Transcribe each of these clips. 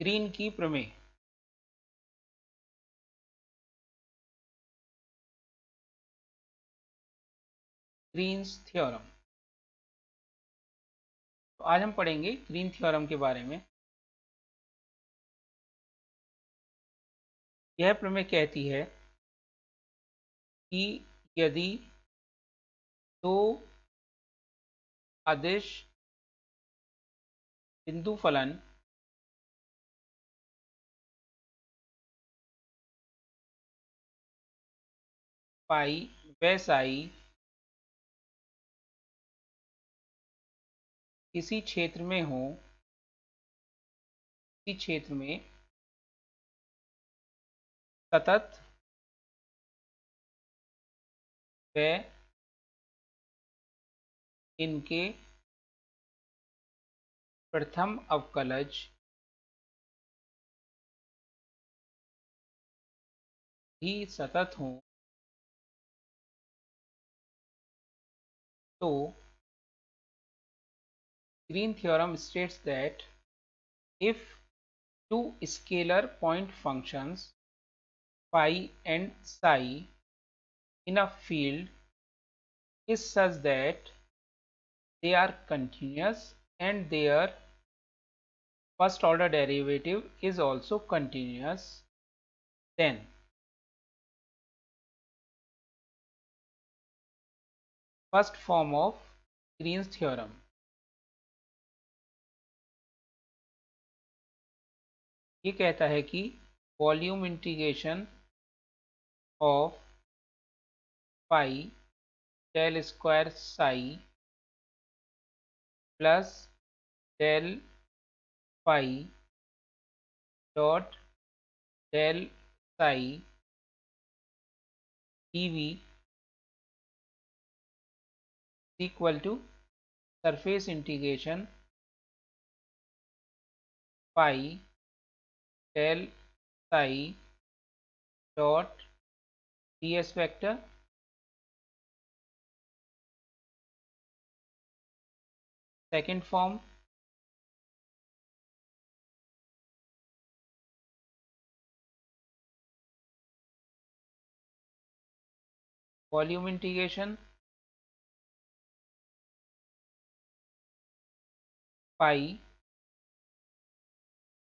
Green की प्रमेय। Green's theorem. तो आज हम पढ़ेंगे ग्रीन थ्योरम के बारे में। यह प्रमेय कहती है कि यदि दो अदिश बिंदु फलन पाई व साई किसी क्षेत्र में हो, किसी क्षेत्र में सतत व इनके प्रथम अवकलज भी सतत हों, तो Green theorem states that if two scalar point functions phi and psi in a field is such that they are continuous and their first order derivative is also continuous, then first form of Green's theorem. ये कहता है कि volume integration of pi del square psi plus del pi dot del psi dv equal to surface integration pi del psi dot ds vector second form volume integration pi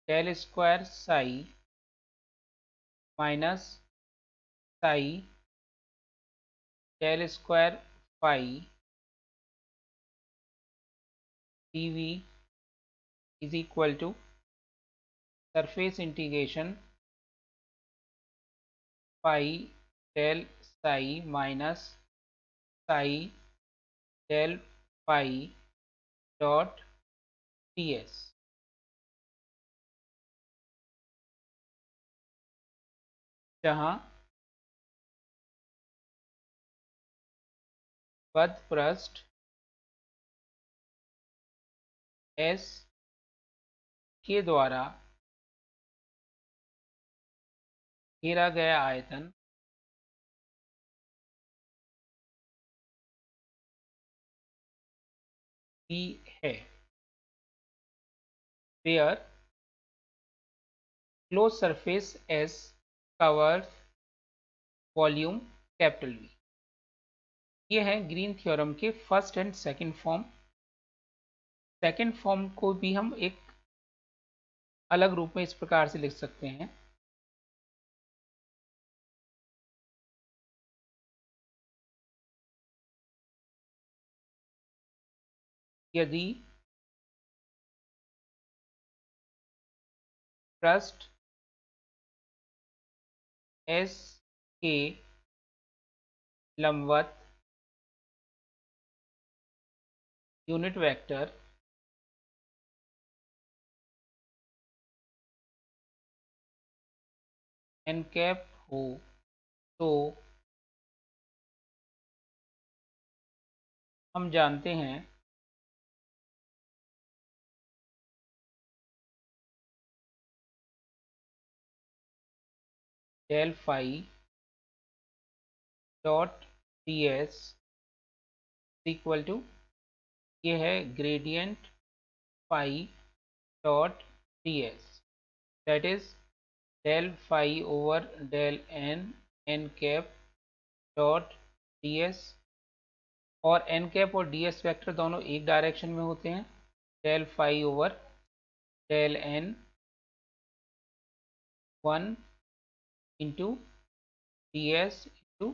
del square psi minus psi del square pi dv is equal to surface integration pi del psi minus psi del pi dot ds। जहाँ बद्ध पृष्ठ S के द्वारा घेरा गया आयतन B है, where closed surface S covers volume capital V। ये है ग्रीन थ्योरम के first and second form. Second form को भी हम एक अलग रूप में इस प्रकार से लिख सकते हैं। यदि पृष्ठ S के लंबवत यूनिट वेक्टर n कैप हो, तो हम जानते हैं del phi dot ds equal to ये है gradient phi dot ds। that is del phi over del n cap dot ds, और n कैप और ds वेक्टर दोनों एक डायरेक्शन में होते हैं, del phi over del n 1 into ds into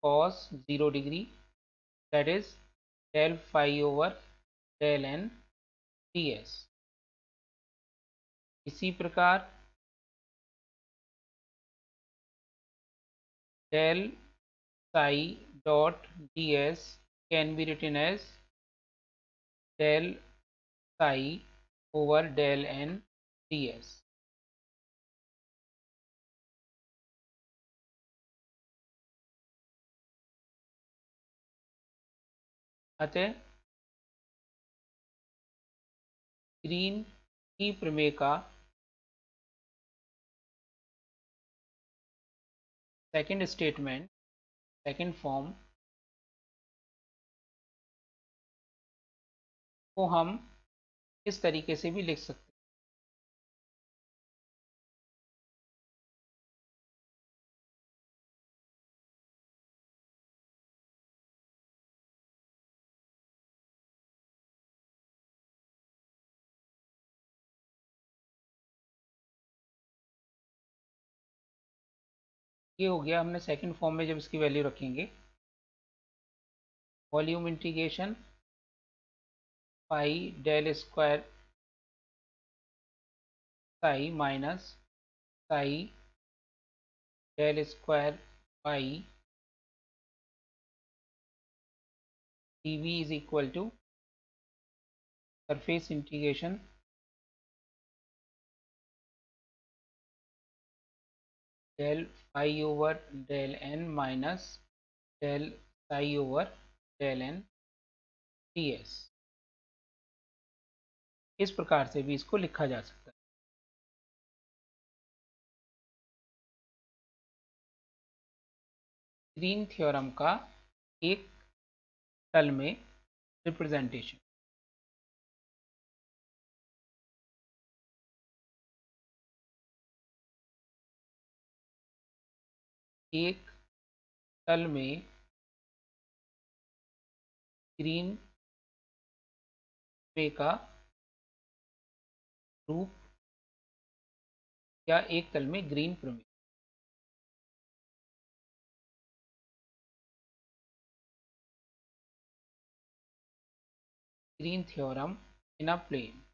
cos 0 degree, that is del phi over del n ds। इसी प्रकार del psi dot ds can be written as del psi over del n ds। अतः green की प्रमेय का second statement, second form को हम इस तरीके से भी लिख सकते हैं। ये हो गया, हमने सेकंड फॉर्म में जब इसकी वैल्यू रखेंगे, volume integration pi del square psi minus psi del square pi dv is equal to surface integration del phi over del n minus del psi over del n ds। इस प्रकार से भी इसको लिखा जा सकता है। ग्रीन थ्योरम का एक तल में रिप्रेजेंटेशन, एक तल में ग्रीन पे का रूप या एक तल में ग्रीन प्रमेय। Green theorem in a plane,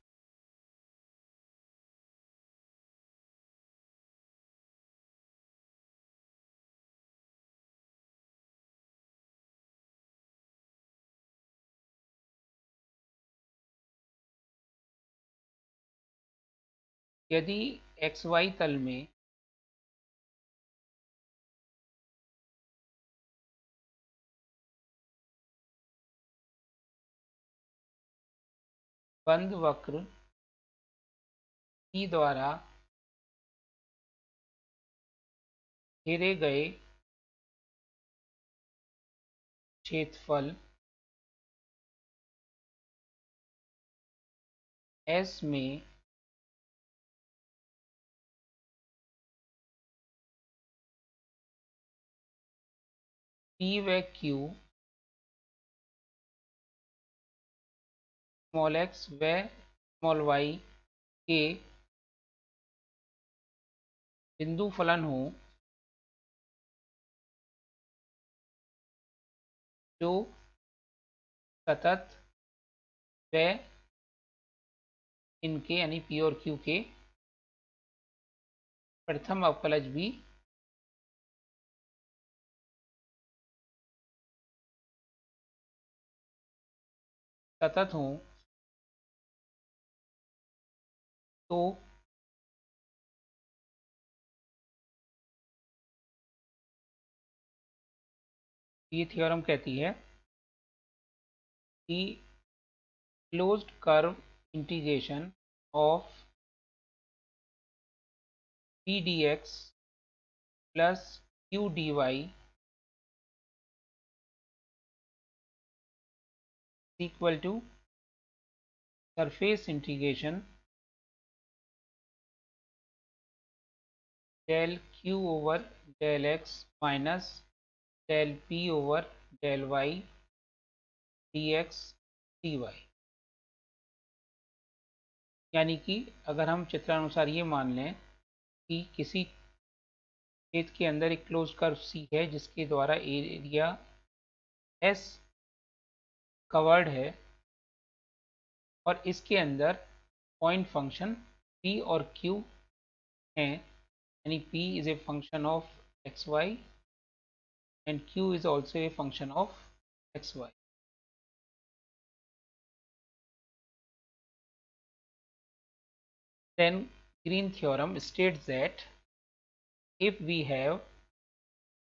यदि xy तल में बंद वक्र की द्वारा घेरे गए क्षेत्रफल S में P व Q स्मॉल x व स्मॉल y के बिंदु फलन हो जो सतत व इनके यानी P और Q के प्रथम अवकलज भी सतत हों, तो ये थ्योरम कहती है कि closed curve integration of p dx plus q dy equal to surface integration del q over del x minus del p over del y dx dy। यानी कि अगर हम चित्रानुसार ये मान लें कि किसी छेद के अंदर एक क्लोज कर्व सी है जिसके द्वारा एरिया एस कवर्ड है और इसके अंदर पॉइंट फंक्शन p और q हैं, यानी p is a function of xy and q is also a function of xy। Then Green theorem states that if we have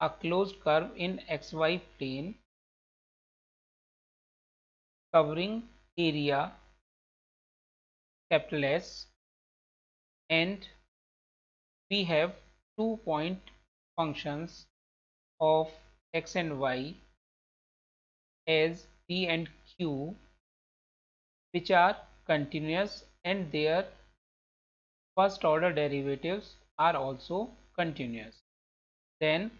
a closed curve in xy plane covering area capital S and we have 2 point functions of x and y as p and q which are continuous and their first order derivatives are also continuous, then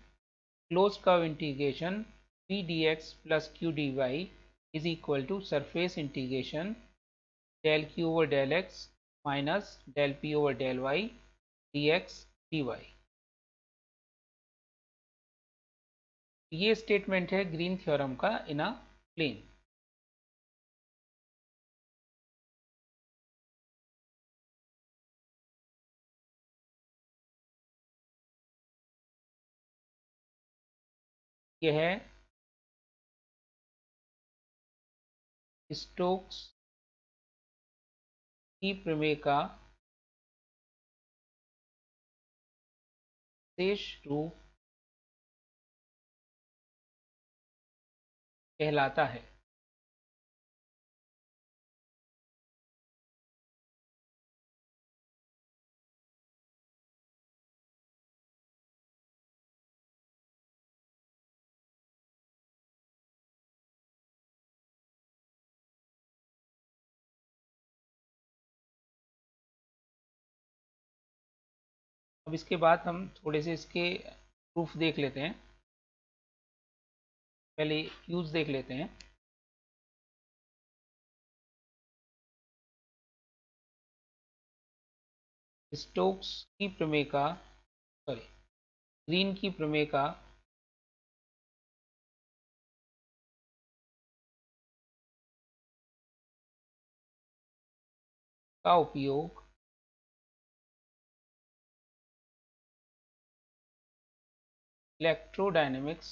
closed curve integration p dx plus q dy is equal to surface integration del q over del x minus del p over del y dx dy। ये statement है green theorem का इन a plane. यह है Stokes की प्रमेय का शेष रूप कहलाता है। अब इसके बाद हम थोड़े से इसके प्रूफ देख लेते हैं। पहले यूज देख लेते हैं। स्टोक्स की प्रमेय का सॉरी ग्रीन की प्रमेय का उपयोग इलेक्ट्रोडायनेमिक्स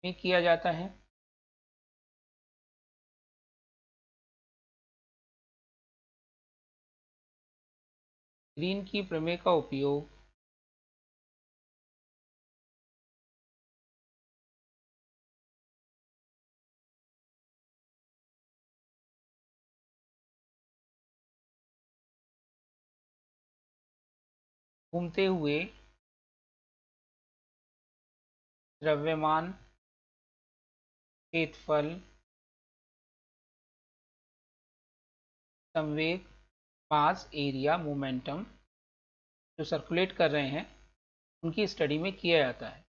में किया जाता है। ग्रीन की प्रमेय का उपयोग घूमते हुए द्रव्यमान क्षेत्रफल संवेग मास एरिया मोमेंटम जो सर्कुलेट कर रहे हैं उनकी स्टडी में किया जाता है।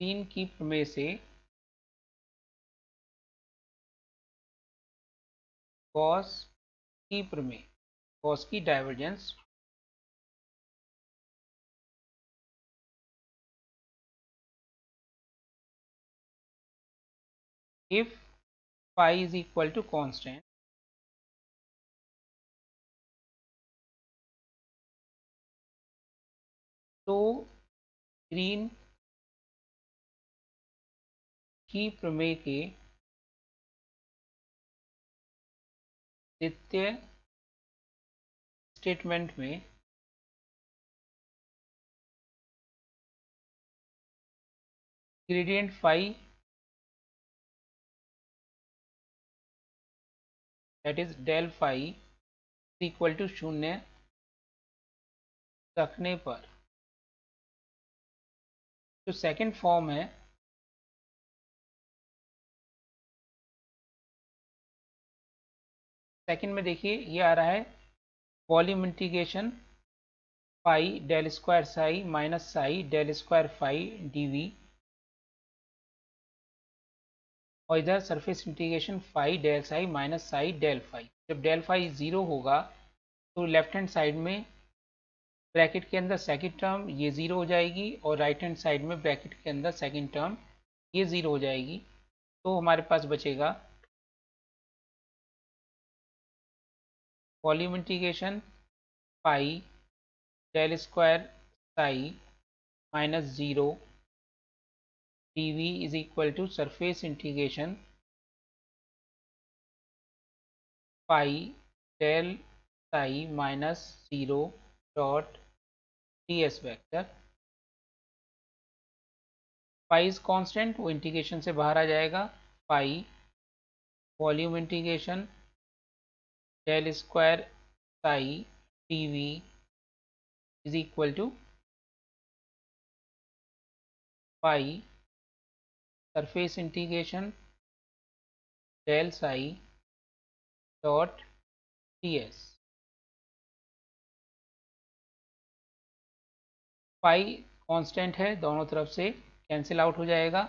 ग्रीन की प्रमेय से गॉस की प्रमेय गॉस की divergence if phi is equal to constant तो ग्रीन की प्रमेय के द्वितीय स्टेटमेंट में gradient phi that is del phi equal to 0 रखने पर जो सेकंड फॉर्म है सेकंड में देखिए ये आ रहा है volume integration phi del square psi minus psi del square phi d v और इधर surface integration phi del psi minus psi del phi. जब डेल फाई ज़ीरो होगा तो लेफ्ट हैंड साइड में ब्रैकेट के अंदर सेकंड टर्म ये ज़ीरो हो जाएगी और राइट हैंड साइड में ब्रैकेट के अंदर सेकंड टर्म ये ज़ीरो हो जाएगी। तो हमारे पास बचेगा volume integration pi del square psi minus zero d is equal to surface integration pi del psi minus zero dot d s vector. Pi is constant, वो इंटीग्रेशन से बाहर आ जाएगा। Pi volume integration del square psi d is equal to pi surface integration del psi dot d s. Pi constant है, दोनों तरफ से cancel out हो जाएगा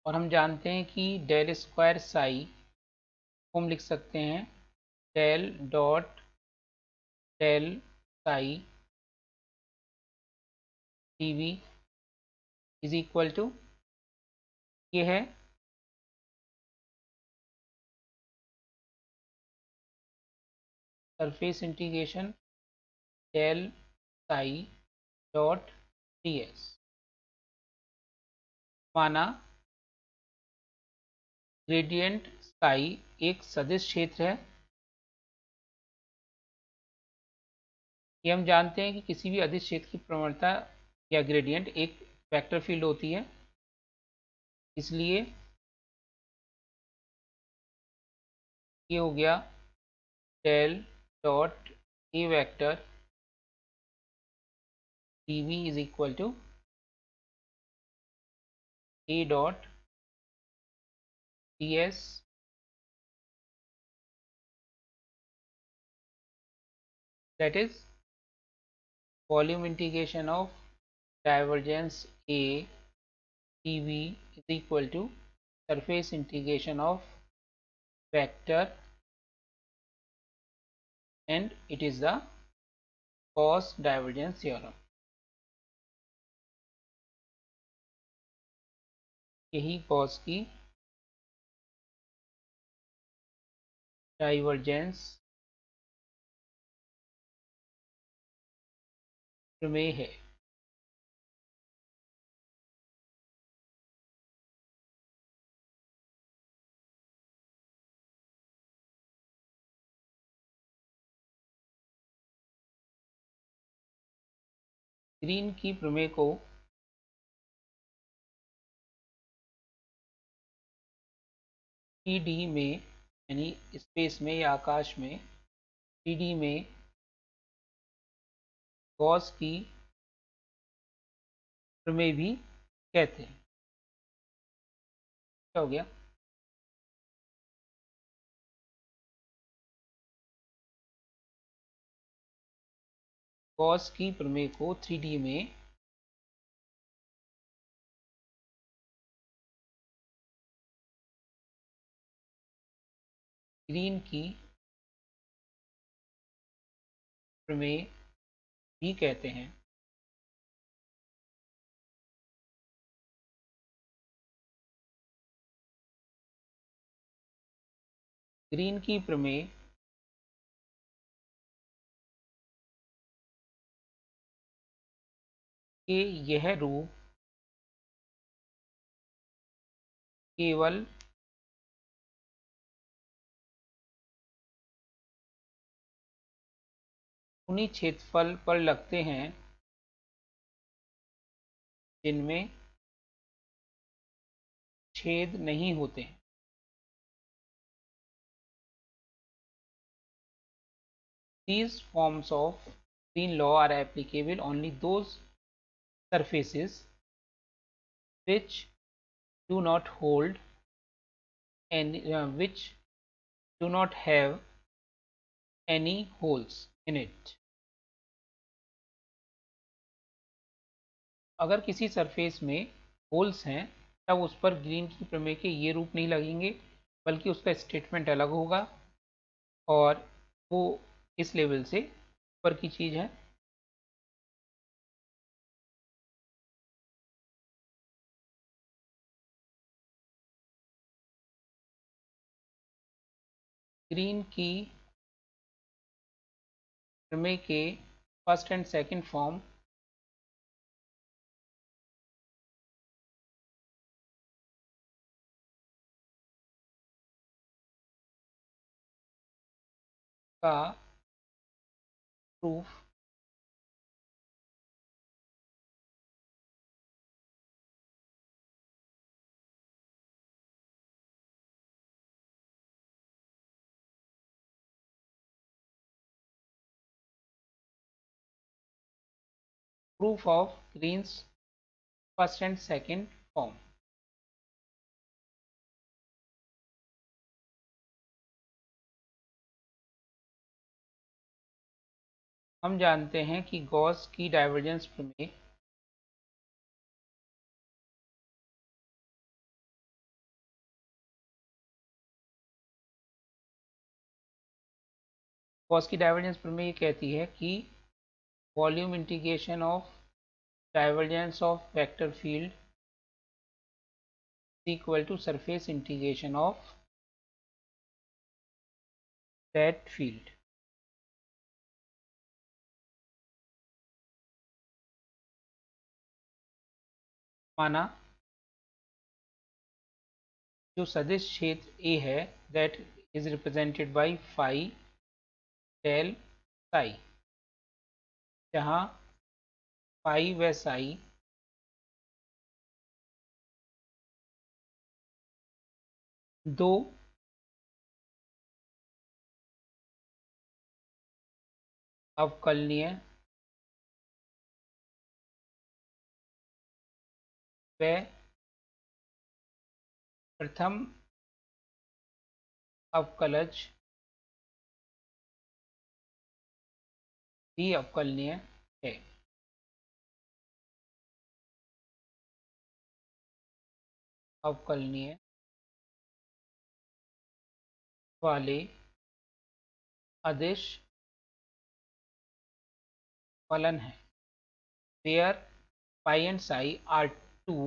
और हम जानते हैं कि डेल स्क्वायर साई को हम लिख सकते हैं del dot del psi d is equal to ये है surface integration del psi dot d s. माना ग्रेडियंट साई एक सदिश क्षेत्र है। ये हम जानते हैं कि किसी भी अदिश क्षेत्र की प्रवणता या ग्रेडियंट एक वेक्टर फील्ड होती है, इसलिए ये हो गया del dot A vector dv is equal to A dot ds that is volume integration of divergence a dv is equal to surface integration of vector and it is the Gauss divergence theorem। यही Gauss की divergence प्रमेय है। Green की प्रमेय को D में यानी space में या आकाश में डी में गॉस की प्रमेय भी कहते हैं। क्या हो गया? गॉस की प्रमेय को 3D में ग्रीन की प्रमेय भी कहते हैं। ग्रीन की प्रमेय के यह रूप केवल उन्हीं क्षेत्रफल पर लगते हैं जिनमें छेद नहीं होते हैं। These forms of Green law are applicable only those surfaces which do not hold any which do not have any holes in it। अगर किसी सरफेस में होल्स हैं तब उस पर ग्रीन की प्रमेय के ये रूप नहीं लगेंगे, बल्कि उसका स्टेटमेंट अलग होगा और वो इस लेवल से ऊपर की चीज़ है। ग्रीन की प्रमेय के फर्स्ट एंड सेकंड फॉर्म का proof proof of greens first and second form. हम जानते हैं कि गॉस की डाइवर्जेंस प्रमेय गॉस की डाइवर्जेंस प्रमेय कहती है कि volume integration of divergence of vector field equal to surface integration of that field. माना जो सदिश क्षेत्र A है that is represented by phi del psi, जहाँ फाई व साई दो अवकलनीय व प्रथम अवकलज भी अवकलनीय है। अवकलनीय वाले अदिश फलन है where phi and psi are two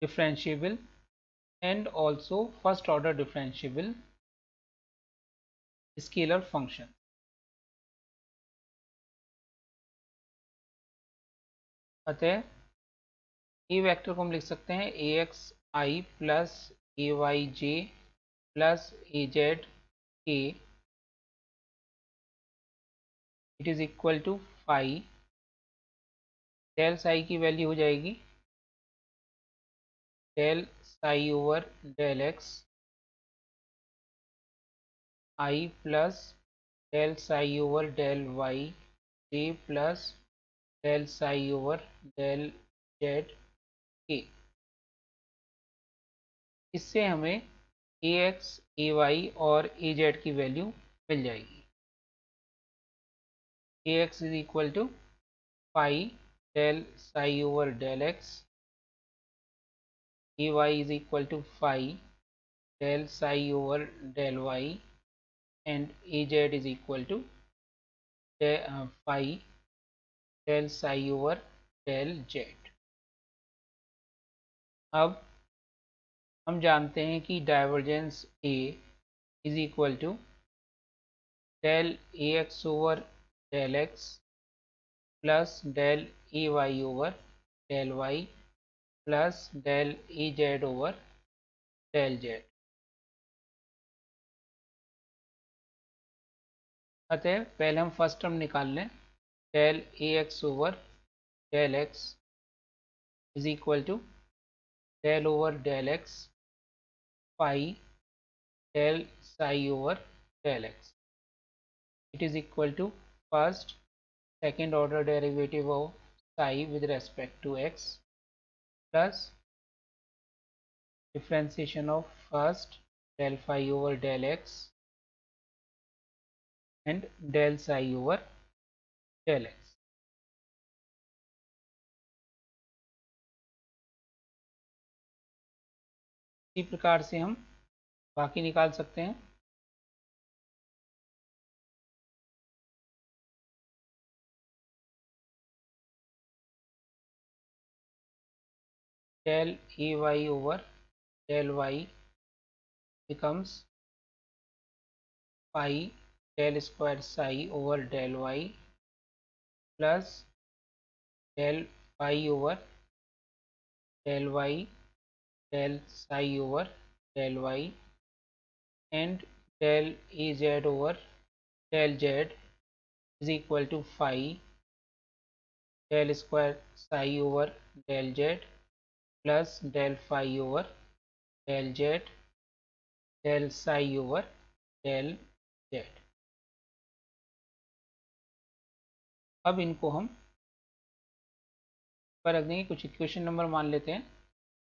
differentiable and also first order differentiable scalar function। अतः ए वेक्टर को हम लिख सकते हैं a x i plus a y j plus a z k, it is equal to phi del psi की value हो जाएगी del psi over del x i plus del psi over del y j plus del psi over del z k. इससे हमें ए x ए Y और ए z की value मिल जाएगी। A x is equal to phi del psi over del x, A y is equal to phi del psi over del y and a z is equal to phi del psi over del z. अब हम जानते हैं कि divergence A is equal to del A x over del x plus del a y over del y plus del e z over del z. अतः पहले हम first term निकाल लें। Del A x over del x is equal to del over del x phi del psi over del x. It is equal to first second order derivative of psi with respect to x plus differentiation of first del phi over del x and del psi over del x। इसी प्रकार से हम बाकी निकाल सकते हैं। del a y over del y becomes phi del square psi over del y plus del phi over del y del psi over del y and del az over del z is equal to phi del square psi over del z plus del phi over del z del psi over del z। अब इनको हम पर रख देंगे, कुछ equation number मान लेते हैं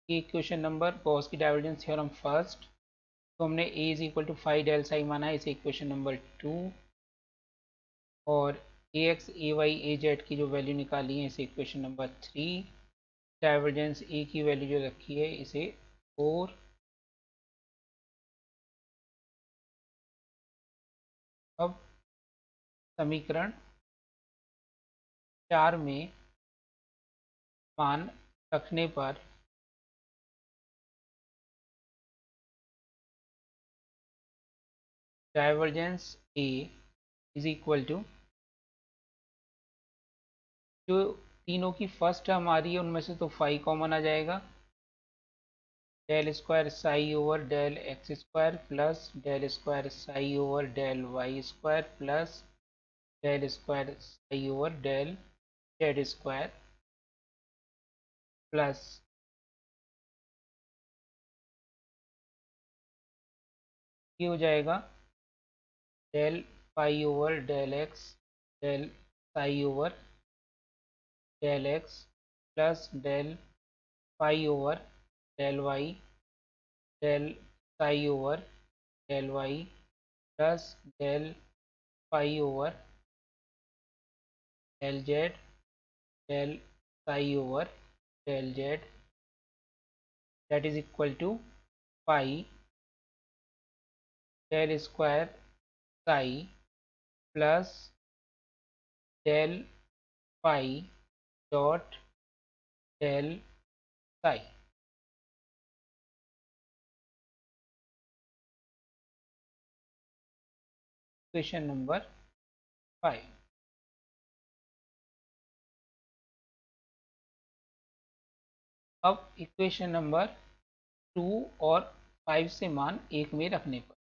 कि इक्वेशन नंबर गॉस की डाइवर्जेंस थ्योरम फर्स्ट, तो हमने a is equal to phi del psi माना है, इसे इक्वेशन नंबर 2, और A x A y A z की जो वैल्यू निकाली है इसे इक्वेशन नंबर 3, डाइवर्जेंस ए की वैल्यू जो रखी है इसे 4। अब समीकरण 4 में मान रखने पर divergence A is equal to, जो तीनों की फर्स्ट टर्म आ रही है उनमें से तो फाई कॉमन आ जाएगा, del square psi over del x square plus del square psi over del y square plus del square psi over del z square plus ये हो जाएगा del pi over del x del psi over del x plus del pi over del y del psi over del y plus del pi over del z del psi over del z, that is equal to phi del square psi plus del phi dot del psi। Equation number 5। अब equation number 2 और 5 से मान 1 में रखने पर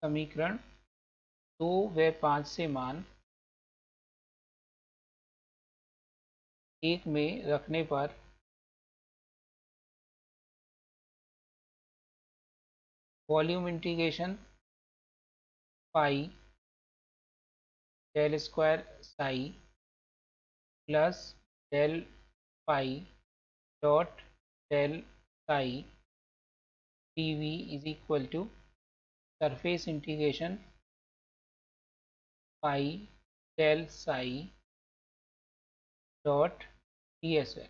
समीकरण 2 व 5 से मान 1 में रखने पर volume integration pi del square psi plus del pi dot del psi dv is equal to surface integration pi del psi dot ds है।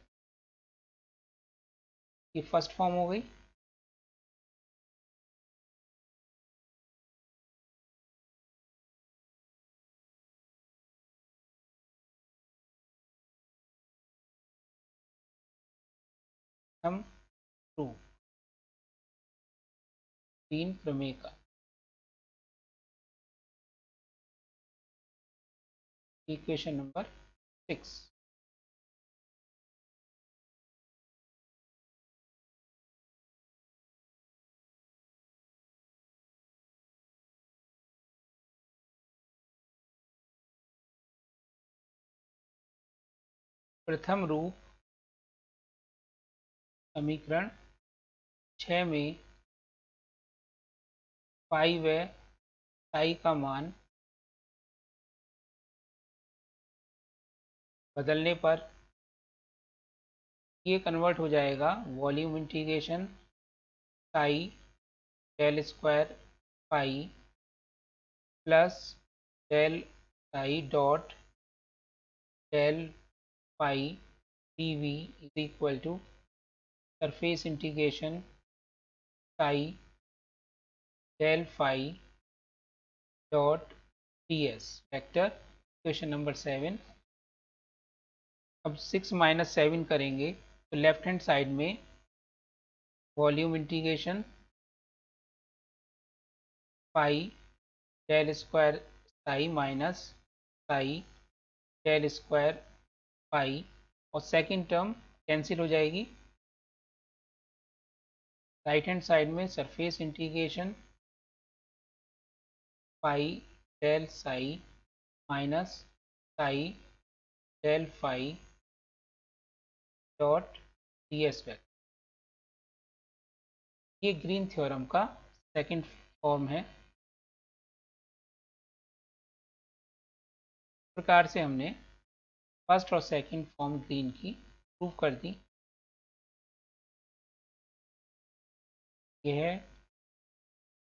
ये फर्स्ट फॉर्म हो गई। हम 2 तीन प्रमेय का इक्वेशन नंबर 6। प्रथम रूप समीकरण 6 में पाई व साई का मान बदलने पर ये कन्वर्ट हो जाएगा volume integration psi del square pi plus del psi dot del pi dv is equal to surface integration psi del phi dot ds vector equation number 7। अब 6 माइनस 7 करेंगे तो लेफ्ट हैंड साइड में volume integration pi del square psi minus psi del square pi और second term cancel हो जाएगी। Right hand side में surface integration pi del psi minus psi del phi dot ds vector. ये Green theorem का second form है। इस प्रकार से हमने फर्स्ट और सेकंड फॉर्म ग्रीन की प्रूव कर दी। यह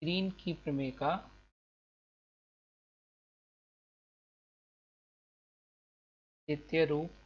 ग्रीन की प्रमेय का द्वितीय रूप